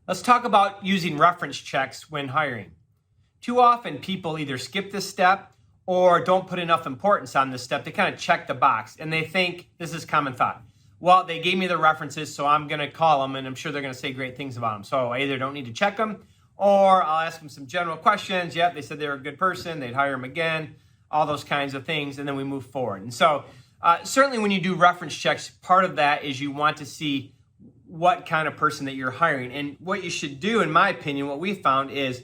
Let's talk about using reference checks when hiring. Too often people either skip this step or don't put enough importance on this step. They kind of check the box and they think, this is common thought, well, they gave me the references, so I'm going to call them and I'm sure they're going to say great things about them. So I either don't need to check them or I'll ask them some general questions. Yep, they said they were a good person. They'd hire them again, all those kinds of things, and then we move forward. And so certainly when you do reference checks, part of that is you want to see what kind of person that you're hiring. And what you should do, in my opinion, what we found is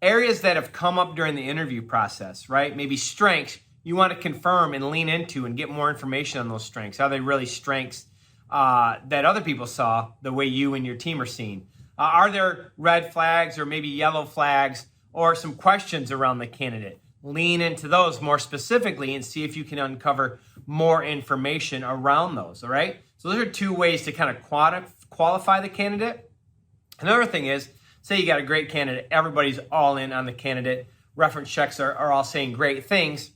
areas that have come up during the interview process, right? Maybe strengths you want to confirm and lean into and get more information on those strengths. Are they really strengths that other people saw the way you and your team are seeing? Are there red flags or maybe yellow flags or some questions around the candidate? Lean into those more specifically and see if you can uncover more information around those, all right? So those are two ways to kind of qualify the candidate. Another thing is, say you got a great candidate, everybody's all in on the candidate, reference checks are all saying great things.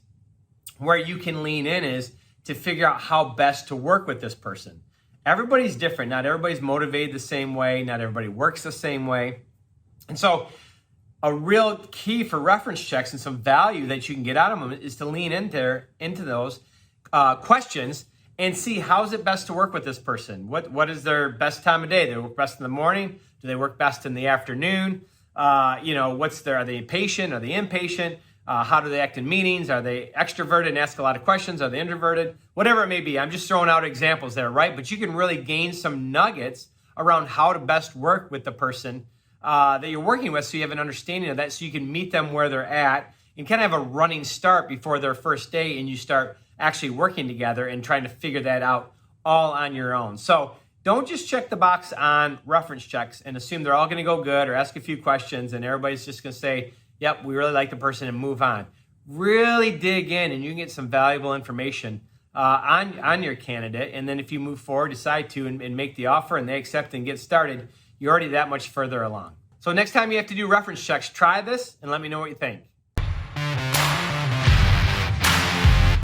Where you can lean in is to figure out how best to work with this person. Everybody's different. Not everybody's motivated the same way. Not everybody works the same way. And so a real key for reference checks and some value that you can get out of them is to lean into those questions and see how's it best to work with this person. What is their best time of day? Do they work best in the morning? Do they work best in the afternoon? Are they impatient? Are they impatient? How do they act in meetings? Are they extroverted and ask a lot of questions? Are they introverted? Whatever it may be. I'm just throwing out examples there, right? But you can really gain some nuggets around how to best work with the person that you're working with so you have an understanding of that so you can meet them where they're at and kind of have a running start before their first day and you start actually working together and trying to figure that out all on your own. So don't just check the box on reference checks and assume they're all going to go good or ask a few questions and everybody's just going to say, yep, we really like the person and move on. Really dig in and you can get some valuable information on your candidate. And then if you move forward, decide to and make the offer and they accept and get started, you're already that much further along. So next time you have to do reference checks, try this and let me know what you think.